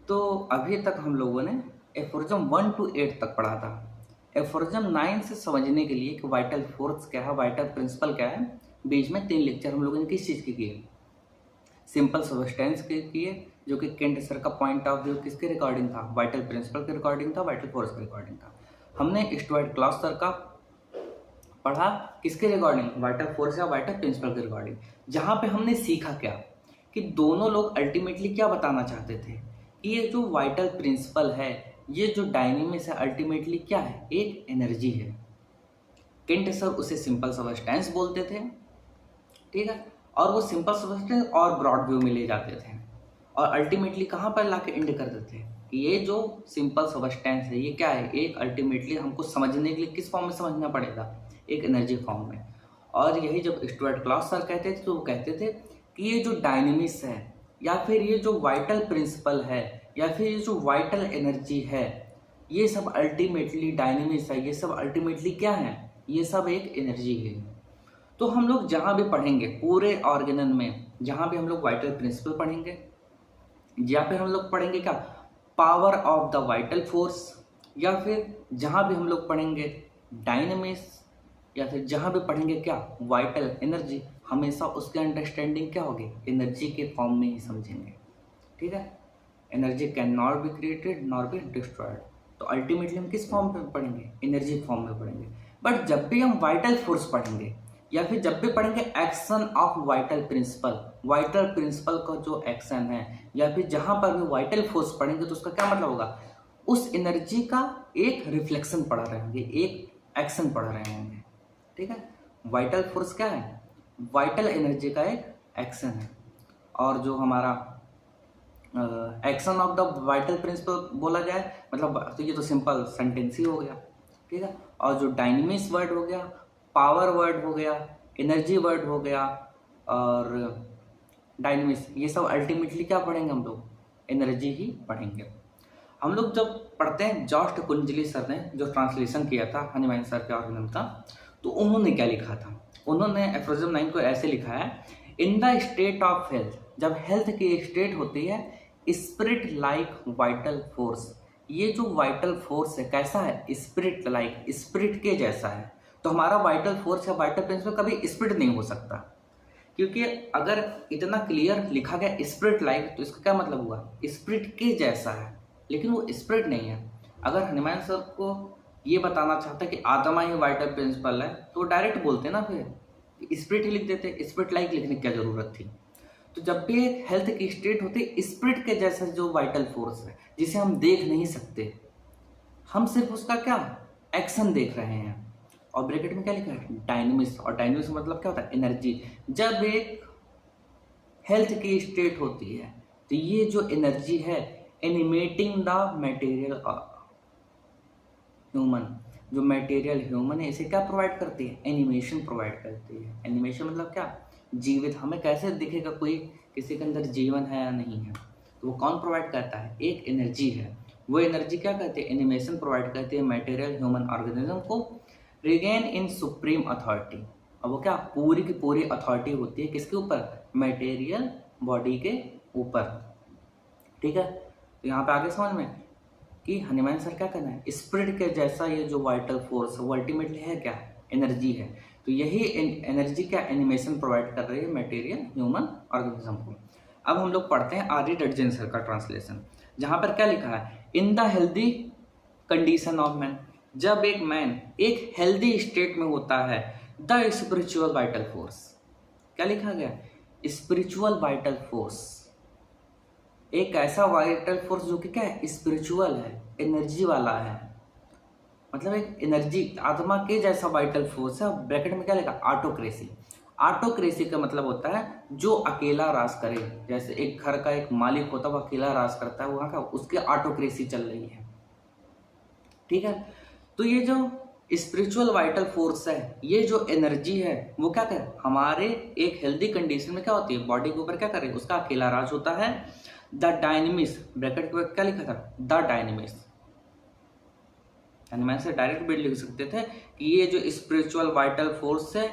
तो अभी तक हम लोगों ने एफोरिज्म 1 to 8 तक पढ़ा था। एफोरिज्म 9 से समझने के लिए कि वाइटल फोर्स क्या है, वाइटल प्रिंसिपल क्या है, बीच में 3 लेक्चर हम लोगों ने किस चीज़ के किए, सिंपल सब्सटेंस के किए, जो कि केंट सर का पॉइंट ऑफ व्यू किसके रिकॉर्डिंग था, वाइटल प्रिंसिपल के रिकॉर्डिंग था, वाइटल फोर्स के रिकॉर्डिंग था। हमने स्टुअर्ट क्लॉस सर का पढ़ा किसके रिकॉर्डिंग, वाइटल फोर्स या वाइटल प्रिंसिपल के रिकॉर्डिंग, जहाँ पे हमने सीखा क्या कि दोनों लोग अल्टीमेटली क्या बताना चाहते थे कि ये जो वाइटल प्रिंसिपल है, ये जो डायनेमिक्स है, अल्टीमेटली क्या है, एक एनर्जी है। केंट सर उसे सिंपल सब्सटेंस बोलते थे, ठीक है, और वो सिंपल सब्सटेंस और ब्रॉड व्यू में ले जाते थे और अल्टीमेटली कहाँ पर ला के एंड कर देते हैं कि ये जो सिंपल सब्सटेंस है ये क्या है, एक अल्टीमेटली हमको समझने के लिए किस फॉर्म में समझना पड़ेगा, एक एनर्जी फॉर्म में। और यही जब स्टुअर्ट क्लॉस सर कहते थे तो वो कहते थे कि ये जो डायनेमिक्स है या फिर ये जो वाइटल प्रिंसिपल है या फिर ये जो वाइटल एनर्जी है, ये सब अल्टीमेटली डायनेमिक्स है, ये सब अल्टीमेटली क्या है, ये सब एक एनर्जी है। तो हम लोग जहाँ भी पढ़ेंगे पूरे ऑर्गेनन में, जहाँ भी हम लोग वाइटल प्रिंसिपल पढ़ेंगे या फिर हम लोग पढ़ेंगे क्या, power of the vital force, या फिर जहाँ भी हम लोग पढ़ेंगे डायनेमिक्स, या फिर जहाँ भी पढ़ेंगे क्या, वाइटल एनर्जी, हमेशा उसके अंडरस्टैंडिंग क्या होगी, एनर्जी के फॉर्म में ही समझेंगे। ठीक है, energy can not be created not be destroyed. तो अल्टीमेटली हम किस फॉर्म में पढ़ेंगे, एनर्जी फॉर्म में पढ़ेंगे। बट जब भी हम वाइटल फोर्स पढ़ेंगे या फिर जब भी पढ़ेंगे action of vital principle, vital principle का जो एक्शन है, या फिर जहां पर भी वाइटल फोर्स पढ़ेंगे तो उसका क्या मतलब होगा, उस एनर्जी का एक रिफ्लेक्शन पढ़ रहे होंगे, एक एक्शन पढ़ रहे होंगे। ठीक है, वाइटल फोर्स क्या है, वाइटल एनर्जी का एक एक्शन है। और जो हमारा action of the vital principle बोला जाए मतलब, तो ये तो सिंपल सेंटेंस ही हो गया। ठीक है, और जो डायनेमिक्स वर्ड हो गया, पावर वर्ड हो गया, एनर्जी वर्ड हो गया और डायनेमिक्स, ये सब अल्टीमेटली क्या पढ़ेंगे हम लोग, एनर्जी ही पढ़ेंगे। हम लोग जब पढ़ते हैं, जॉर्ज कुंजली सर ने जो ट्रांसलेशन किया था हनीमैन सर के ऑर्गेनम का, तो उन्होंने क्या लिखा था, उन्होंने एफोरिज्म 9 को ऐसे लिखा है, in the state of health, जब हेल्थ की स्टेट होती है, स्पिरिट लाइक वाइटल फोर्स, ये जो वाइटल फोर्स है कैसा है, स्पिरिट लाइक, स्पिरिट के जैसा है। तो हमारा वाइटल फोर्स या वाइटल प्रिंसिपल कभी स्पिरिट नहीं हो सकता, क्योंकि अगर इतना क्लियर लिखा गया स्पिरिट लाइक, तो इसका क्या मतलब हुआ, स्पिरिट के जैसा है, लेकिन वो स्पिरिट नहीं है। अगर हनुमान सर को ये बताना चाहता है कि आत्मा ही वाइटल प्रिंसिपल है, तो डायरेक्ट बोलते ना, फिर स्पिरिट ही लिख देते, स्पिरिट लाइक लिखने की क्या जरूरत थी। तो जब भी एक हेल्थ की स्टेट होती है, स्पिरिट के जैसा जो वाइटल फोर्स है जिसे हम देख नहीं सकते, हम सिर्फ उसका क्या एक्शन देख रहे हैं। और ब्रैकेट में क्या लिखा है, डायनेमिक्स, और डायनेमिक्स मतलब क्या होता है, एनर्जी। जब एक हेल्थ की स्टेट होती है तो ये जो एनर्जी है, एनिमेटिंग द मटेरियल ह्यूमन, जो मटेरियल ह्यूमन है इसे क्या प्रोवाइड करती है, एनिमेशन प्रोवाइड करती है। एनिमेशन मतलब क्या, जीवित, हमें कैसे दिखेगा कोई, किसी के अंदर जीवन है या नहीं है, तो वो कौन प्रोवाइड करता है, एक एनर्जी है। वो एनर्जी क्या करती है, एनिमेशन प्रोवाइड करती है मटेरियल ह्यूमन ऑर्गेनिज्म को रिगेन इन सुप्रीम अथॉरिटी। अब वो क्या, पूरी की पूरी अथॉरिटी होती है किसके ऊपर, मटेरियल बॉडी के ऊपर। ठीक है, तो यहाँ पे आगे समझ में कि हनीमैन सर क्या करना है, स्पिरिट के जैसा ये जो वाइटल फोर्स है वो अल्टीमेटली है क्या, एनर्जी है। तो यही एनर्जी क्या, एनिमेशन प्रोवाइड कर रही है मटेरियल ह्यूमन ऑर्गेनिज्म को। अब हम लोग पढ़ते हैं आर डी डटजन सर का ट्रांसलेशन, जहाँ पर क्या लिखा है, in the healthy condition of man, जब एक मैन एक हेल्दी स्टेट में होता है, द स्पिरिचुअल वाइटल फोर्स, क्या लिखा गया, स्पिरिचुअल वाइटल फोर्स, एक ऐसा वाइटल फोर्स जो कि क्या है, स्पिरिचुअल है, एनर्जी वाला है, मतलब एक एनर्जी, आत्मा के जैसा वाइटल फोर्स है। ब्रैकेट में क्या लिखा, ऑटोक्रेसी। ऑटोक्रेसी का मतलब होता है जो अकेला राज करे, जैसे एक घर का एक मालिक होता है वो अकेला राज करता है, वहाँ का उसके ऑटोक्रेसी चल रही है। ठीक है, तो ये जो स्पिरिचुअल वाइटल फोर्स है, ये जो एनर्जी है वो क्या करे, हमारे एक हेल्दी कंडीशन में क्या होती है, बॉडी के ऊपर क्या करे, उसका अकेला राज होता है। द डायनेमिक्स, ब्रैकेट के क्या लिखा था, द डायनेमिक्स, मैं से डायरेक्ट भी लिख सकते थे कि ये जो स्पिरिचुअल वाइटल फोर्स है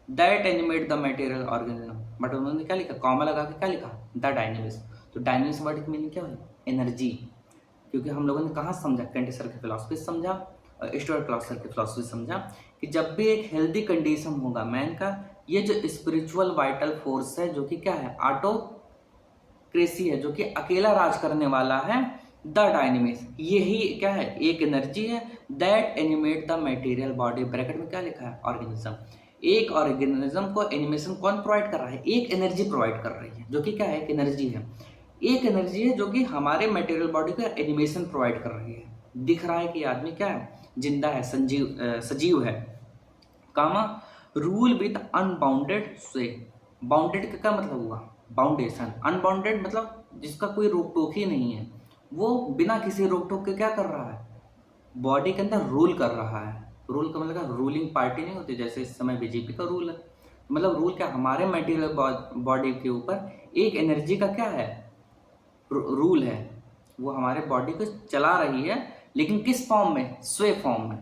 that animate the material organism, but उन्होंने क्या लिखा, कॉमा लगा के क्या लिखा, द डायनेमिक्स। तो डायनेमिक्स वर्ड की मीनिंग क्या हुई, एनर्जी, क्योंकि हम लोगों ने कहाँ समझा, कैंटी सर की फिलॉसफी समझा और स्टुअर्ट क्लॉस सर की फिलॉसफी समझा कि जब भी एक हेल्दी कंडीशन होगा मैन का, ये जो स्पिरिचुअल वाइटल फोर्स है जो कि क्या है, ऑटोक्रेसी है, जो कि अकेला राज करने वाला है, द डायनेमिक्स, यही क्या है, एक एनर्जी है that animate the material body, bracket में क्या लिखा है, ऑर्गेनिज्म। एक ऑर्गेनिज्म को एनिमेशन कौन प्रोवाइड कर रहा है, एक एनर्जी प्रोवाइड कर रही है, जो कि क्या है, एक एनर्जी है, एक एनर्जी है जो कि हमारे मटेरियल बॉडी को एनिमेशन प्रोवाइड कर रही है। दिख रहा है कि आदमी क्या है, जिंदा है, सजीव है। कामा रूल विथ अनबाउंडेड स्वे, बाउंडेड का क्या मतलब हुआ, बाउंडेशन, अनबाउंडेड मतलब जिसका कोई रोक टोक ही नहीं है, वो बिना किसी रोक टोक के क्या कर रहा है, बॉडी के अंदर रूल कर रहा है। रूल का मतलब रूलिंग पार्टी नहीं होती, जैसे इस समय बीजेपी का रूल है, मतलब रूल क्या, हमारे मटेरियल बॉडी के ऊपर एक एनर्जी का क्या है, रूल है, वो हमारे बॉडी को चला रही है, लेकिन किस फॉर्म में, स्वे फॉर्म में।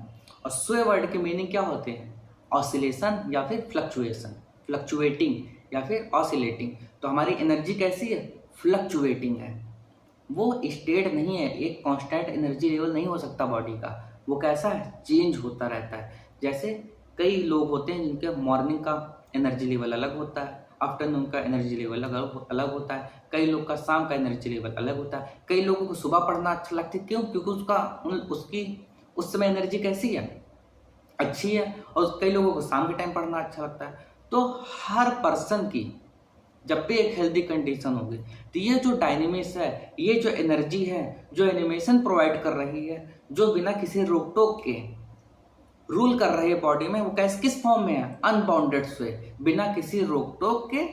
और स्वे वर्ड की मीनिंग क्या होते हैं, ऑसिलेशन या फिर फ्लक्चुएशन, फ्लक्चुएटिंग या फिर ऑसिलेटिंग। तो हमारी एनर्जी कैसी है, फ्लक्चुएटिंग है, वो स्टेट नहीं है, एक कांस्टेंट एनर्जी लेवल नहीं हो सकता बॉडी का, वो कैसा है, चेंज होता रहता है। जैसे कई लोग होते हैं जिनके मॉर्निंग का एनर्जी लेवल अलग होता है, आफ्टरनून का एनर्जी लेवल अलग होता है, कई लोग का शाम का एनर्जी लेवल अलग होता है, कई लोगों को सुबह पढ़ना अच्छा लगता है, क्यों, क्योंकि उसकी उस समय एनर्जी कैसी है, अच्छी है, और कई लोगों को शाम के टाइम पढ़ना अच्छा लगता है। तो हर पर्सन की जब भी एक हेल्दी कंडीशन होगी, तो ये जो डायनेमिक्स है, ये जो एनर्जी है, जो एनिमेशन प्रोवाइड कर रही है, जो बिना किसी रोक टोक के रूल कर रही है बॉडी में, वो कैसे किस फॉर्म में है, अनबाउंडेड स्वे, बिना किसी रोक टोक के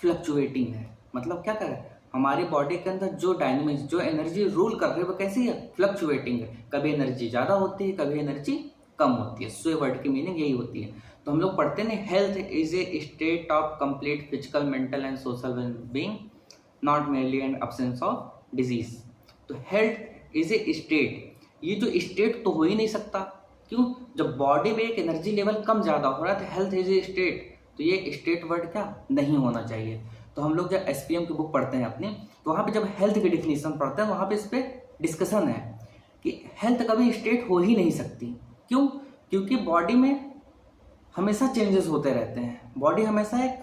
फ्लक्चुएटिंग है। मतलब क्या करे, हमारी बॉडी के अंदर जो डायनेमिक्स, जो एनर्जी रूल कर रही है, वो कैसी है, फ्लक्चुएटिंग है, कभी एनर्जी ज़्यादा होती है, कभी एनर्जी कम होती है। स्वे वर्ड की मीनिंग यही होती है। तो हम लोग पढ़ते हैं, health is a state of complete physical, mental and social well being, not merely an absence of disease. तो हेल्थ इज ए स्टेट, ये जो स्टेट तो हो ही नहीं सकता, क्यों, जब बॉडी में एक एनर्जी लेवल कम ज़्यादा हो रहा है, तो हेल्थ इज ए स्टेट, तो ये स्टेट वर्ड क्या नहीं होना चाहिए। तो हम लोग जब SPM की बुक पढ़ते हैं अपनी, तो वहाँ पे जब हेल्थ की डिफिनीशन पढ़ते हैं, वहाँ पे इस पर डिस्कशन है कि हेल्थ कभी स्टेट हो ही नहीं सकती। क्यों, क्योंकि बॉडी में हमेशा चेंजेस होते रहते हैं, बॉडी हमेशा एक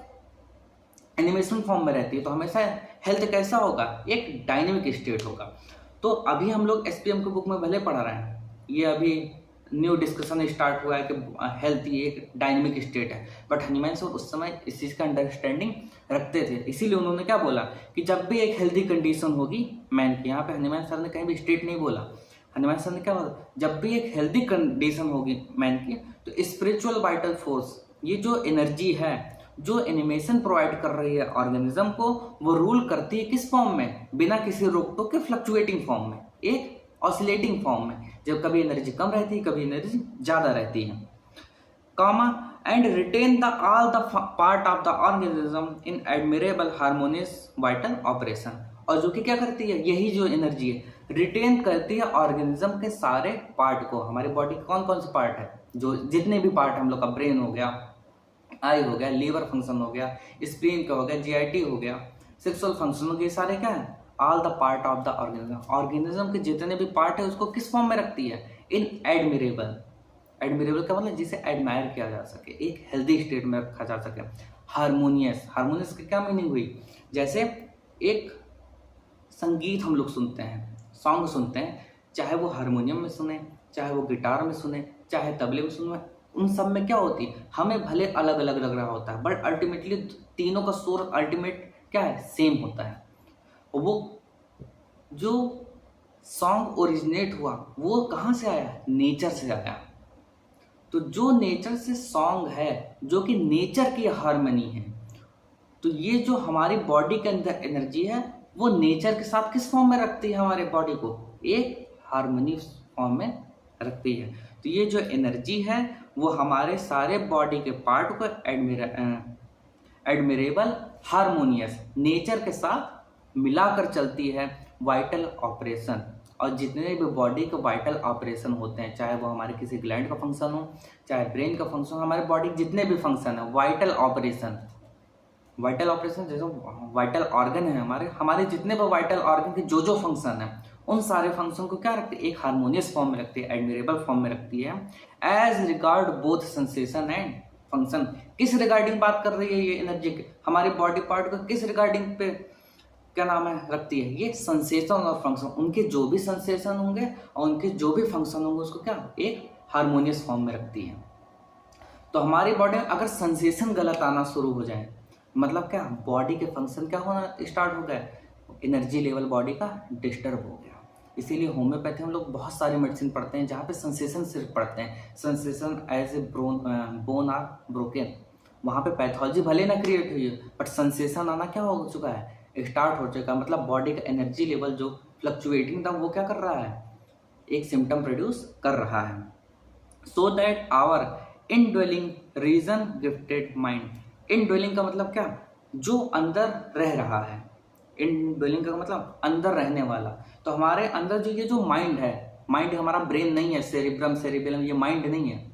एनिमेशन फॉर्म में रहती है, तो हमेशा हेल्थ कैसा होगा, एक डायनेमिक स्टेट होगा। तो अभी हम लोग SPM की बुक में भले पढ़ा रहे हैं, ये अभी न्यू डिस्कशन स्टार्ट हुआ है कि हेल्थ ये एक डायनेमिक स्टेट है, बट हनीमैन सर उस समय इस चीज़ का अंडरस्टैंडिंग रखते थे, इसीलिए उन्होंने क्या बोला कि जब भी एक हेल्दी कंडीशन होगी मैन की, यहाँ पे हनीमैन सर ने कहीं भी स्टेट नहीं बोला, हनीमैन सर ने क्या बोला, जब भी एक हेल्दी कंडीशन होगी मैन की, तो स्पिरिचुअल वाइटल फोर्स, ये जो एनर्जी है, जो एनिमेशन प्रोवाइड कर रही है ऑर्गेनिज्म को, वो रूल करती है किस फॉर्म में, बिना किसी रोक टोक के फ्लक्चुएटिंग फॉर्म में, एक ऑसिलेटिंग फॉर्म में, जब कभी एनर्जी कम रहती है, कभी एनर्जी ज़्यादा रहती है। Comma and retain the all the part of the organism in admirable harmonious vital operation, और जो कि क्या करती है, यही जो एनर्जी है रिटेन करती है ऑर्गेनिज्म के सारे पार्ट को। हमारी बॉडी के कौन कौन से पार्ट है, जो जितने भी पार्ट हम लोग का, ब्रेन हो गया, आई हो गया, लीवर फंक्शन हो गया, स्प्लीन का हो गया, GIT हो गया, सेक्सुअल फंक्शन हो गया, सारे क्या है, all the part of the organism. Organism के जितने भी पार्ट है उसको किस फॉर्म में रखती है, इन एडमिरेबल। एडमिरेबल का मतलब जिसे एडमायर किया जा सके, एक हेल्दी स्टेट में रखा जा सके। हारमोनियस, हारमोनियस की क्या मीनिंग हुई, जैसे एक संगीत हम लोग सुनते हैं, सॉन्ग सुनते हैं, चाहे वो हारमोनियम में सुने, चाहे वो गिटार में सुने, चाहे तबले में सुने, उन सब में क्या होती है, हमें भले अलग अलग लग रहा होता है, बट अल्टीमेटली तीनों का सोर्स अल्टीमेट क्या है, सेम होता है। और वो जो सॉन्ग ओरिजिनेट हुआ वो कहाँ से आया, नेचर से आया। तो जो नेचर से सॉन्ग है, जो कि नेचर की हार्मनी है, तो ये जो हमारी बॉडी के अंदर एनर्जी है, वो नेचर के साथ किस फॉर्म में रखती है, हमारे बॉडी को एक हार्मनी फॉर्म में रखती है। तो ये जो एनर्जी है वो हमारे सारे बॉडी के पार्ट को एडमिरेबल हार्मोनियस नेचर के साथ मिलाकर चलती है वाइटल ऑपरेशन। और जितने भी बॉडी के वाइटल ऑपरेशन होते हैं, चाहे वो हमारे किसी ग्लैंड का फंक्शन हो, चाहे ब्रेन का फंक्शन हो, हमारे बॉडी के जितने भी फंक्शन है, वाइटल ऑपरेशन वाइटल ऑपरेशन जैसे वाइटल ऑर्गन है हमारे जितने भी वाइटल ऑर्गन के जो फंक्शन है उन सारे फंक्शन को क्या रखती है, एक हार्मोनियस फॉर्म में रखती है, एडमिरेबल फॉर्म में रखती है। As regard both sensation and function, किस रिगार्डिंग बात कर रही है ये एनर्जी के, हमारे बॉडी पार्ट को किस रिगार्डिंग पे क्या नाम है रखती है, ये सेंसेशन और फंक्शन, उनके जो भी सेंसेशन होंगे और उनके जो भी फंक्शन होंगे उसको क्या एक हार्मोनियस फॉर्म में रखती है। तो हमारी बॉडी में अगर सेंसेशन गलत आना शुरू हो जाए, मतलब क्या बॉडी के फंक्शन क्या होना स्टार्ट हो गया, एनर्जी लेवल बॉडी का डिस्टर्ब हो गया। इसीलिए होम्योपैथी हम लोग बहुत सारी मेडिसिन पढ़ते हैं जहाँ पे सेंसेशन सिर्फ पढ़ते हैं, sensation as a bone are broken, वहाँ पे पैथोलॉजी भले ना क्रिएट हुई है बट सेंसेशन आना क्या हो चुका है, स्टार्ट हो चुका है। मतलब बॉडी का एनर्जी लेवल जो फ्लक्चुएटिंग था वो क्या कर रहा है, एक सिम्टम प्रोड्यूस कर रहा है। So that our indwelling reason gifted mind, indwelling का मतलब क्या, जो अंदर रह रहा है, इनड्वेलिंग का मतलब अंदर रहने वाला। तो हमारे अंदर जो ये जो माइंड है, माइंड हमारा ब्रेन नहीं है, सेरिब्रम सेरिबेलम ये माइंड नहीं है,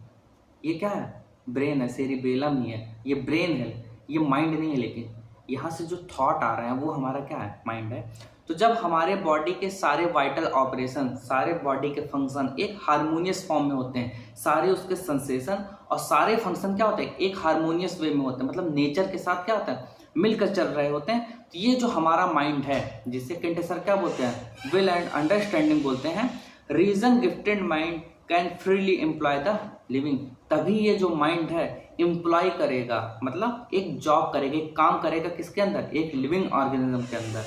ये क्या है ब्रेन है, सेरिबेलम ही है, ये ब्रेन है, ये माइंड नहीं है। लेकिन यहाँ से जो थॉट आ रहे हैं वो हमारा क्या है, माइंड है। तो जब हमारे बॉडी के सारे वाइटल ऑपरेशन, सारे बॉडी के फंक्शन एक हार्मोनियस फॉर्म में होते हैं, सारे उसके सेंसेशन और सारे फंक्शन क्या होते हैं एक हार्मोनियस वे में होते हैं, मतलब नेचर के साथ क्या होता है मिलकर चल रहे होते हैं। तो ये जो हमारा माइंड है जिसे केंट सर क्या बोलते हैं, विल एंड अंडरस्टैंडिंग बोलते हैं, reason gifted mind can freely employ the living, तभी ये जो माइंड है एम्प्लॉय करेगा, मतलब एक जॉब करेगा, एक काम करेगा किसके अंदर, एक लिविंग ऑर्गेनिज्म के अंदर।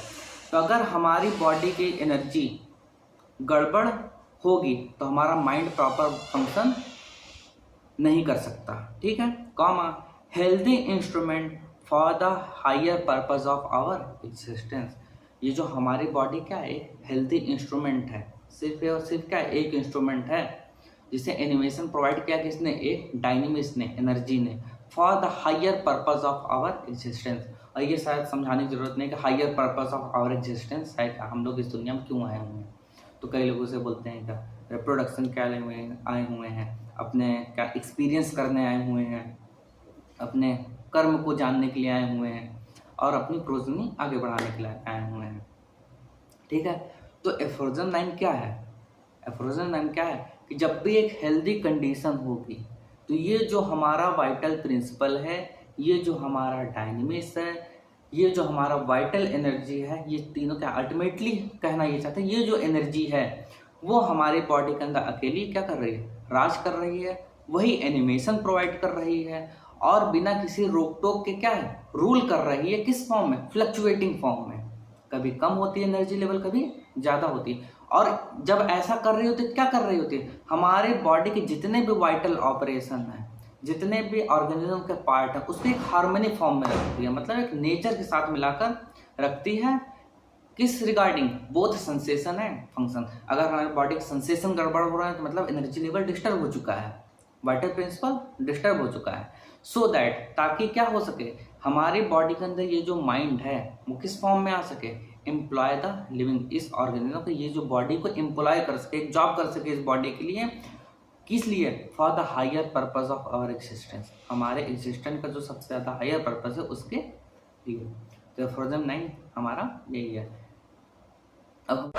तो अगर हमारी बॉडी की एनर्जी गड़बड़ होगी तो हमारा माइंड प्रॉपर फंक्शन नहीं कर सकता, ठीक है। Comma healthy instrument for the higher purpose of our existence, ये जो हमारी बॉडी क्या है एक हेल्दी इंस्ट्रूमेंट है, सिर्फ और सिर्फ क्या है एक इंस्ट्रूमेंट है जिसे एनिमेशन प्रोवाइड किया किसने, एक डायनेमिस्ट ने, एनर्जी ने, for the higher purpose of our existence. और ये शायद समझाने की जरूरत नहीं कि higher purpose of our existence है क्या, हम लोग इस दुनिया में क्यों आए हुए हैं। तो कई लोगों से बोलते हैं क्या रिप्रोडक्शन क्या आए हुए हैं, अपने क्या एक्सपीरियंस करने आए हुए हैं, अपने कर्म को जानने के लिए आए हुए हैं और अपनी प्रोजनी आगे बढ़ाने के लिए आए हुए हैं, ठीक है। तो एफ्रोजन 9 क्या है, एफ्रोजन 9 क्या है कि जब भी एक हेल्दी कंडीशन होगी तो ये जो हमारा वाइटल प्रिंसिपल है, ये जो हमारा डायनेमिक्स है, ये जो हमारा वाइटल एनर्जी है, ये तीनों क्या अल्टीमेटली कहना ये चाहते हैं, ये जो एनर्जी है वो हमारे बॉडी के अंदर अकेली क्या कर रही है, राज कर रही है, वही एनिमेशन प्रोवाइड कर रही है और बिना किसी रोक टोक के क्या है रूल कर रही है, किस फॉर्म में, फ्लक्चुएटिंग फॉर्म में, कभी कम होती है एनर्जी लेवल कभी ज़्यादा होती है। और जब ऐसा कर रही होती है क्या कर रही होती है, हमारे बॉडी के जितने भी वाइटल ऑपरेशन हैं, जितने भी ऑर्गेनिज्म के पार्ट हैं उसको एक हार्मनी फॉर्म में रखती है, मतलब एक नेचर के साथ मिलाकर रखती है, किस regarding, both sensation and function. अगर हमारे बॉडी का सेंसेशन गड़बड़ हो रहा है तो मतलब एनर्जी लेवल डिस्टर्ब हो चुका है, वाइटल प्रिंसिपल डिस्टर्ब हो चुका है। सो दैट ताकि क्या हो सके, हमारी बॉडी के अंदर ये जो माइंड है वो किस फॉर्म में आ सके, एम्प्लॉय द लिविंग, इस ऑर्गेनिज्म को, ये जो बॉडी को एम्प्लॉय कर सके, एक जॉब कर सके इस बॉडी के लिए, किस लिए, for the higher purpose of our existence, हमारे एग्जिस्टेंस का जो सबसे ज़्यादा हायर पर्पज है उसके लिए। तो फ्रोजन 9 हमारा यही है। अब